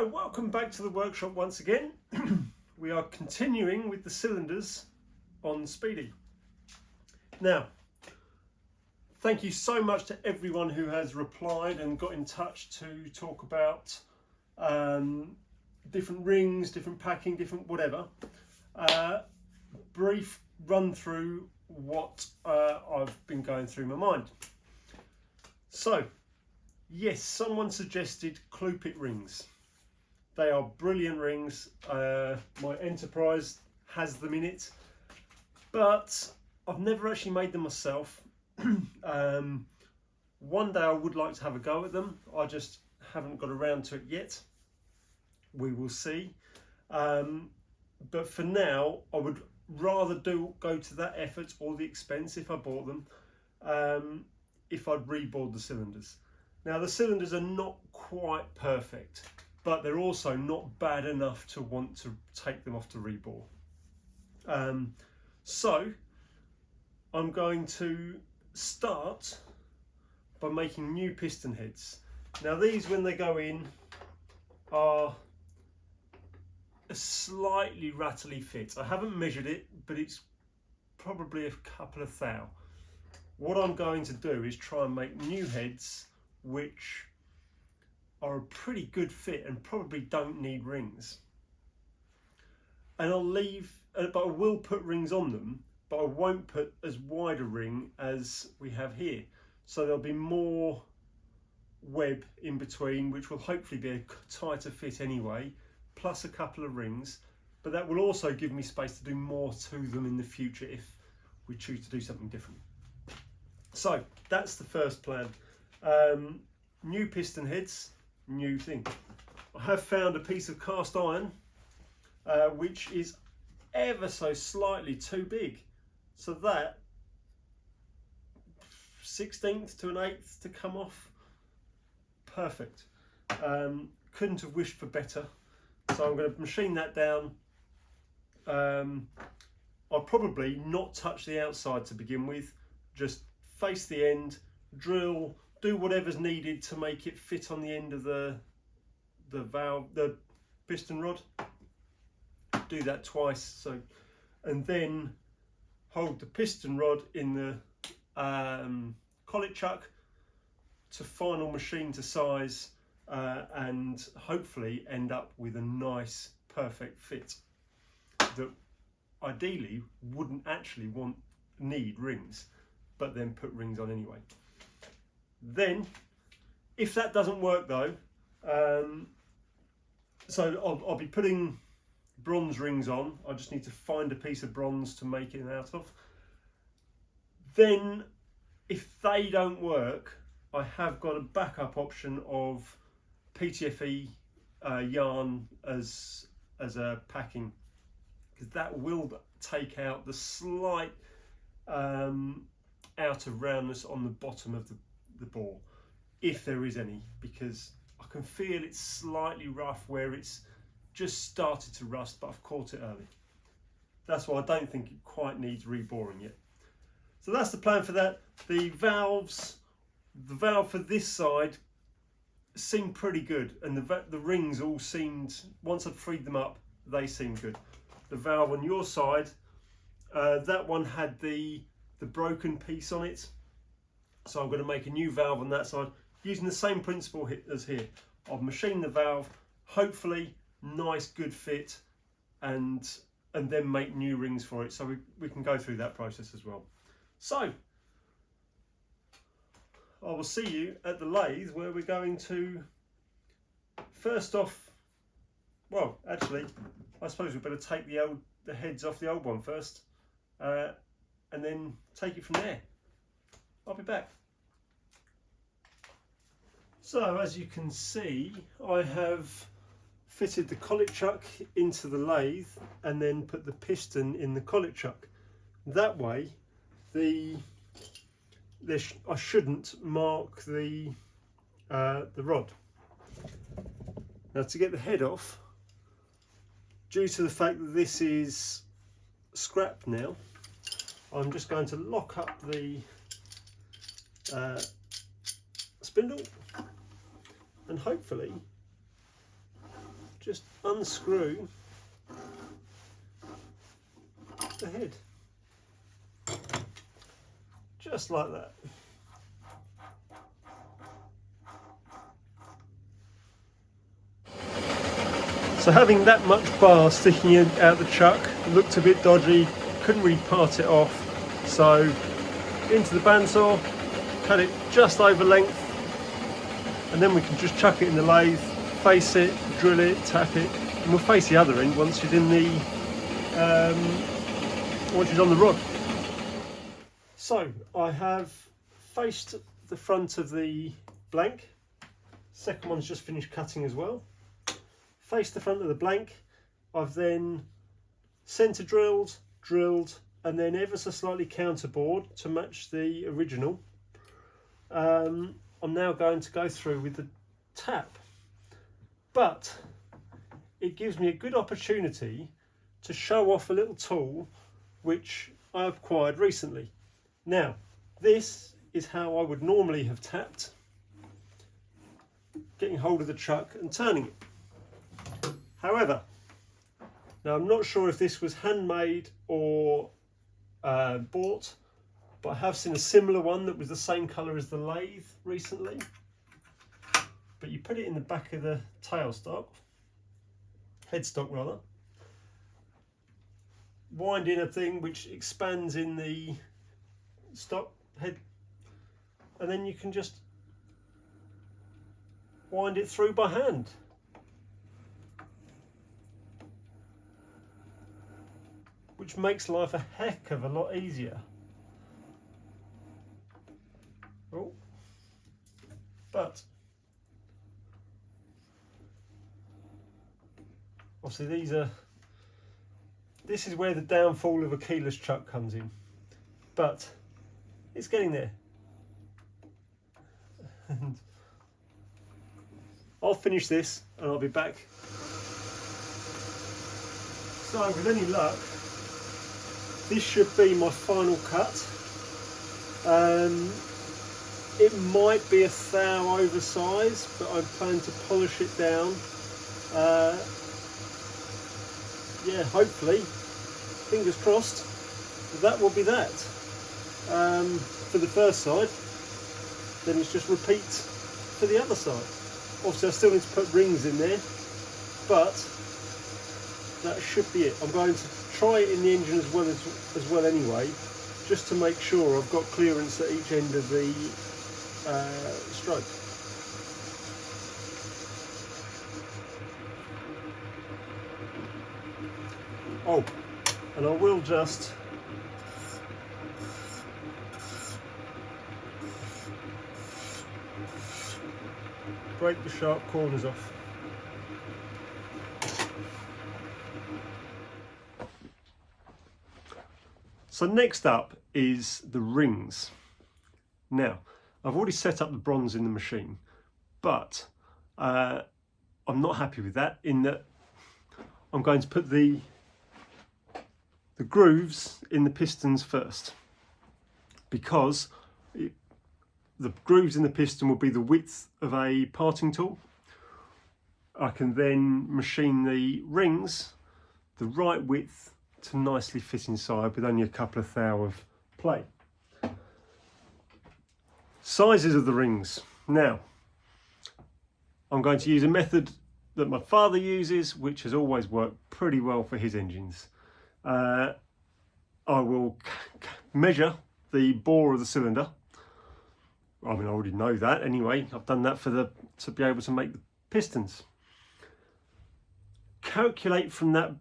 So welcome back to the workshop once again. We are continuing with the cylinders on Speedy. Now, thank you so much to everyone who has replied and got in touch to talk about different rings, different packing, different whatever. Brief run through what I've been going through my mind. So, yes, someone suggested clue pit rings. They are brilliant rings. My Enterprise has them in it, but I've never actually made them myself. One day I would like to have a go at them. I just haven't got around to it yet. We will see. But for now, I would rather go to that effort or the expense if I bought them, if I'd reboard the cylinders. Now the cylinders are not quite perfect, but they're also not bad enough to want to take them off to rebore. So I'm going to start by making new piston heads. Now these, when they go in, are a slightly rattly fit. I haven't measured it, but it's probably a couple of thou. What I'm going to do is try and make new heads which are a pretty good fit and probably don't need rings. And I'll leave, but I will put rings on them, but I won't put as wide a ring as we have here. So there'll be more web in between, which will hopefully be a tighter fit anyway, plus a couple of rings. But that will also give me space to do more to them in the future if we choose to do something different. So that's the first plan. New piston heads, new thing. I have found a piece of cast iron which is ever so slightly too big, so that 1/16 to 1/8 to come off, perfect. Couldn't have wished for better. So I'm going to machine that down. I'll probably not touch the outside to begin with, just face the end, drill, do whatever's needed to make it fit on the end of the valve, the piston rod. Do that twice, so, and then hold the piston rod in the collet chuck to final machine to size, and hopefully end up with a nice perfect fit that ideally wouldn't actually need rings, but then put rings on anyway. Then, if that doesn't work though, so I'll be putting bronze rings on. I just need to find a piece of bronze to make it out of. Then, if they don't work, I have got a backup option of PTFE yarn as a packing, because that will take out the slight outer roundness on the bottom of the ball, if there is any, because I can feel it's slightly rough where it's just started to rust, but I've caught it early. That's why I don't think it quite needs reboring yet. So that's the plan for that. The valve for this side seemed pretty good, and the rings all seemed, once I'd freed them up, they seemed good. The valve on your side, that one had the broken piece on it, so I'm going to make a new valve on that side using the same principle as here. I'll machine the valve, hopefully nice good fit, and then make new rings for it, so we can go through that process as well. So I will see you at the lathe, where we're going to, first off, well actually I suppose we better take the heads off the old one first, and then take it from there. I'll be back. So as you can see, I have fitted the collet chuck into the lathe and then put the piston in the collet chuck. That way I shouldn't mark the rod. Now, to get the head off, due to the fact that this is scrap now, I'm just going to lock up the spindle, and hopefully just unscrew the head, just like that. So having that much bar sticking out the chuck looked a bit dodgy, couldn't really part it off, so into the bandsaw, cut it just over length, and then we can just chuck it in the lathe, face it, drill it, tap it, and we'll face the other end once it's in the once it's on the rod. So I have faced the front of the blank. Second one's just finished cutting as well. Faced the front of the blank. I've then centre drilled, and then ever so slightly counterbored to match the original. I'm now going to go through with the tap, but it gives me a good opportunity to show off a little tool which I acquired recently. Now, this is how I would normally have tapped, getting hold of the chuck and turning it. However, now I'm not sure if this was handmade or bought, but I have seen a similar one that was the same colour as the lathe recently. But you put it in the back of the tailstock, headstock rather, wind in a thing which expands in the stock head, and then you can just wind it through by hand. Which makes life a heck of a lot easier. Oh, but obviously this is where the downfall of a keyless chuck comes in, but it's getting there. And I'll finish this and I'll be back. So with any luck, this should be my final cut. It might be a thou oversized, but I plan to polish it down. Yeah, hopefully, fingers crossed, that will be that. For the first side, then it's just repeat for the other side. Obviously I still need to put rings in there, but that should be it. I'm going to try it in the engine as well anyway, just to make sure I've got clearance at each end of the stroke. Oh, and I will just break the sharp corners off. So next up is the rings. Now, I've already set up the bronze in the machine, but I'm not happy with that, in that I'm going to put the grooves in the pistons first, because the grooves in the piston will be the width of a parting tool. I can then machine the rings the right width to nicely fit inside with only a couple of thou of play. Sizes of the rings. Now, I'm going to use a method that my father uses, which has always worked pretty well for his engines. I will measure the bore of the cylinder. I mean, I already know that anyway. I've done that to be able to make the pistons. Calculate from that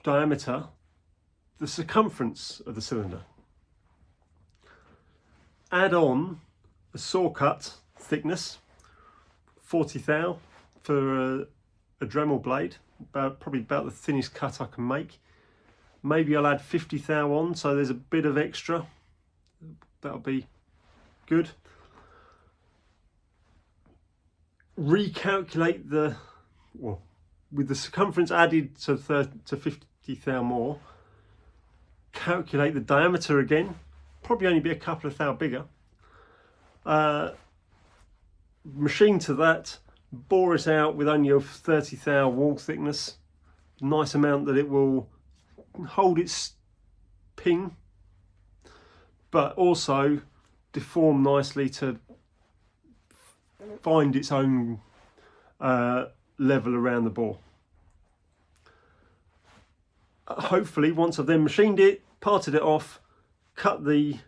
diameter the circumference of the cylinder. Add on a saw cut thickness, 40 thou for a Dremel blade, probably about the thinnest cut I can make. Maybe I'll add 50 thou on, so there's a bit of extra. That'll be good. Recalculate with the circumference added to 50 thou more, calculate the diameter again, probably only be a couple of thou bigger. Machine to that, bore it out with only a 30 thou wall thickness, nice amount that it will hold its ping, but also deform nicely to find its own level around the bore. Hopefully, once I've then machined it, parted it off, cut the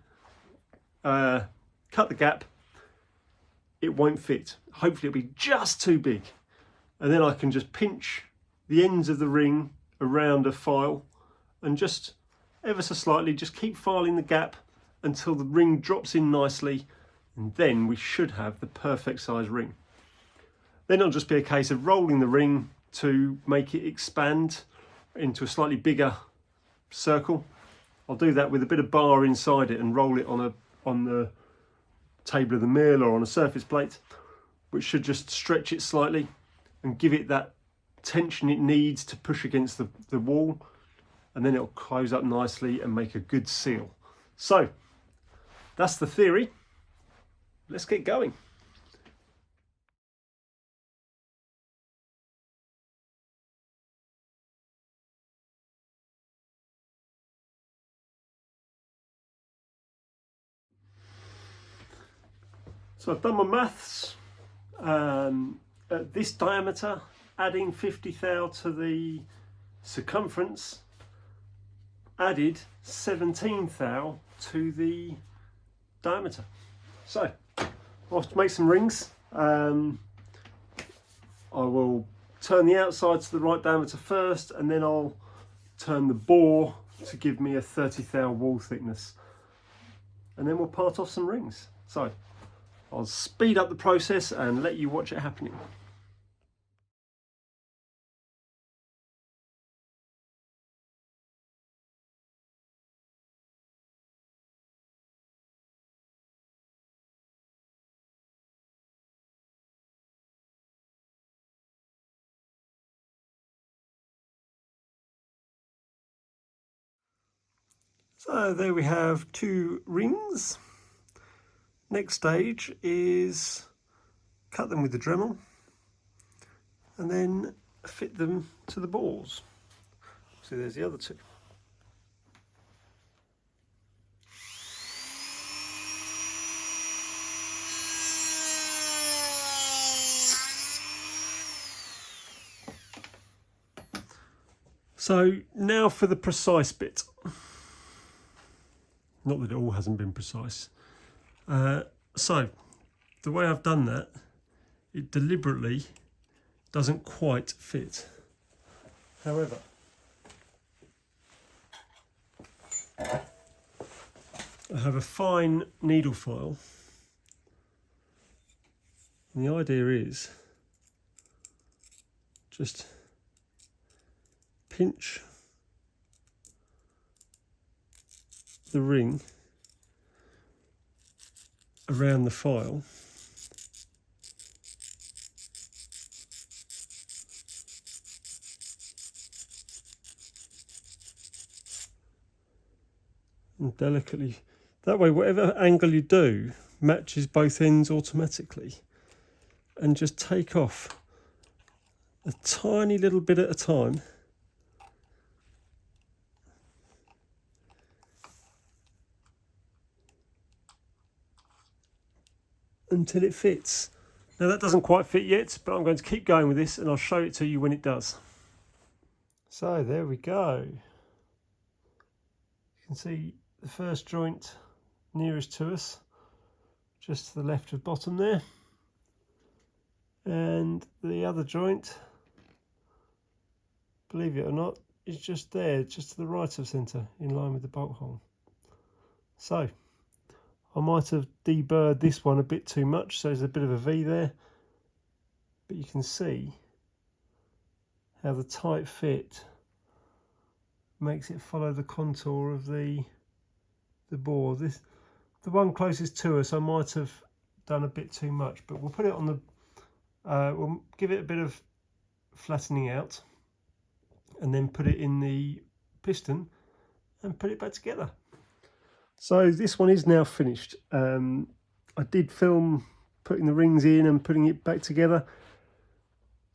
gap, it won't fit. Hopefully it'll be just too big, and then I can just pinch the ends of the ring around a file and just ever so slightly just keep filing the gap until the ring drops in nicely, and then we should have the perfect size ring. Then it'll just be a case of rolling the ring to make it expand into a slightly bigger circle. I'll do that with a bit of bar inside it and roll it on the table of the mill or on a surface plate, which should just stretch it slightly and give it that tension it needs to push against the wall, and then it'll close up nicely and make a good seal. So that's the theory. Let's get going. So I've done my maths. At this diameter, adding 50 thou to the circumference added 17 thou to the diameter. So I'll have to make some rings. I will turn the outside to the right diameter first, and then I'll turn the bore to give me a 30 thou wall thickness, and then we'll part off some rings. So I'll speed up the process and let you watch it happening. So there we have 2 rings. Next stage is cut them with the Dremel and then fit them to the balls. So there's the other 2. So now for the precise bit. Not that it all hasn't been precise. So the way I've done that, it deliberately doesn't quite fit. However, I have a fine needle file, and the idea is just pinch the ring around the file and delicately, that way whatever angle you do matches both ends automatically, and just take off a tiny little bit at a time until it fits. Now that doesn't quite fit yet, but I'm going to keep going with this and I'll show it to you when it does. So there we go. You can see the first joint nearest to us, just to the left of bottom there, and the other joint, believe it or not, is just there, just to the right of centre, in line with the bolt hole. So I might have deburred this one a bit too much, so there's a bit of a V there, but you can see how the tight fit makes it follow the contour of the bore. The one closest to us I might have done a bit too much, but we'll put it on the we'll give it a bit of flattening out and then put it in the piston and put it back together. So this one is now finished. I did film putting the rings in and putting it back together.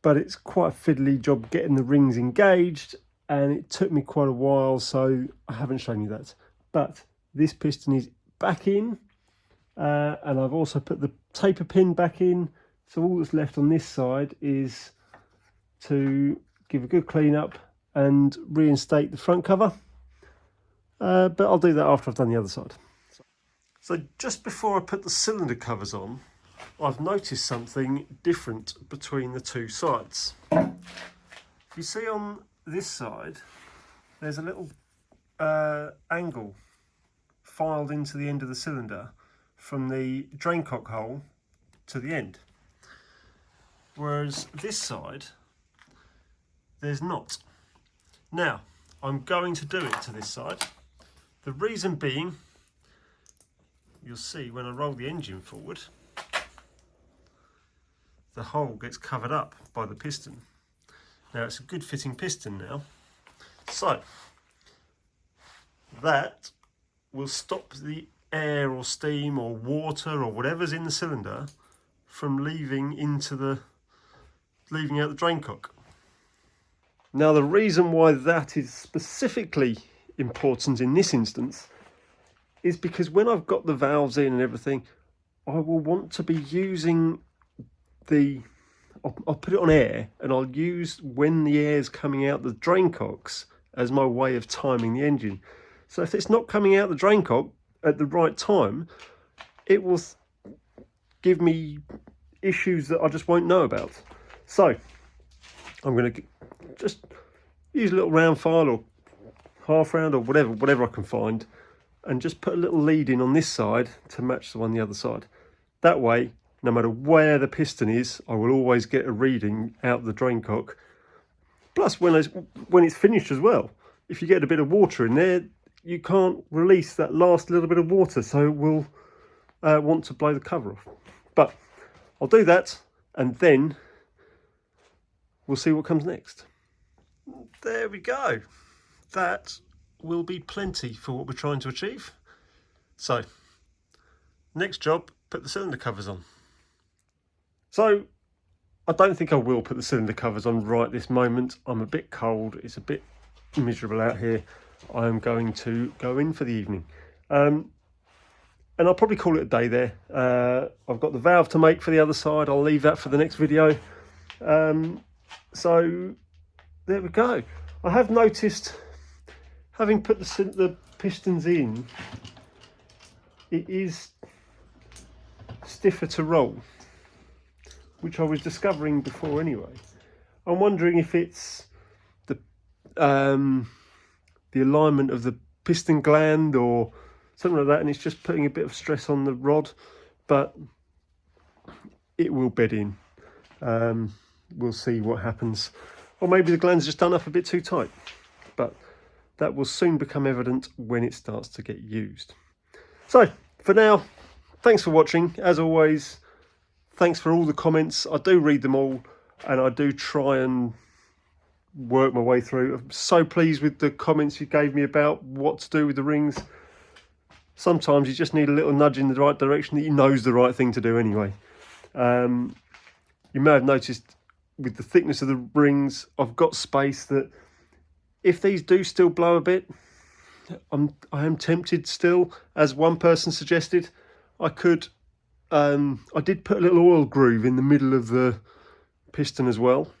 but it's quite a fiddly job getting the rings engaged, and it took me quite a while, so I haven't shown you that. But this piston is back in, and I've also put the taper pin back in, so all that's left on this side is to give a good clean up and reinstate the front cover, but I'll do that after I've done the other side. So just before I put the cylinder covers on, I've noticed something different between the two sides. You see on this side, there's a little angle filed into the end of the cylinder from the drain cock hole to the end. Whereas this side, there's not. Now, I'm going to do it to this side. The reason being, you'll see when I roll the engine forward, the hole gets covered up by the piston. Now it's a good fitting piston now, so that will stop the air or steam or water or whatever's in the cylinder from leaving out the drain cock. Now the reason why that is specifically important in this instance is because when I've got the valves in and everything, I will want to be using I'll put it on air, and I'll use when the air's coming out the drain cocks as my way of timing the engine. So if it's not coming out the drain cock at the right time, it will give me issues that I just won't know about. So I'm going to just use a little round file or half round or whatever I can find, and just put a little lead in on this side to match the one on the other side. That way, no matter where the piston is, I will always get a reading out the drain cock. Plus, when it's finished as well, if you get a bit of water in there, you can't release that last little bit of water, so it will want to blow the cover off. But I'll do that, and then we'll see what comes next. There we go. That will be plenty for what we're trying to achieve. So, next job, put the cylinder covers on. So, I don't think I will put the cylinder covers on right this moment. I'm a bit cold, it's a bit miserable out here. I am going to go in for the evening. And I'll probably call it a day there. I've got the valve to make for the other side. I'll leave that for the next video. So, there we go. I have noticed, having put the pistons in, it is stiffer to roll, which I was discovering before anyway. I'm wondering if it's the alignment of the piston gland or something like that, and it's just putting a bit of stress on the rod, but it will bed in. We'll see what happens. Or maybe the gland's just done up a bit too tight, but that will soon become evident when it starts to get used. So, for now, thanks for watching. As always, thanks for all the comments. I do read them all, and I do try and work my way through. I'm so pleased with the comments you gave me about what to do with the rings. Sometimes you just need a little nudge in the right direction that you know is the right thing to do anyway. You may have noticed with the thickness of the rings, I've got space that if these do still blow a bit, I am tempted still, as one person suggested, I did put a little oil groove in the middle of the piston as well,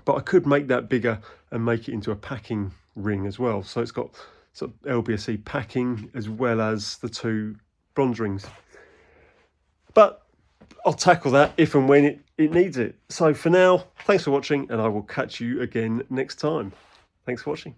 but I could make that bigger and make it into a packing ring as well. So it's got sort of LBSE packing as well as the two bronze rings. But I'll tackle that if and when it needs it. So for now, thanks for watching, and I will catch you again next time. Thanks for watching.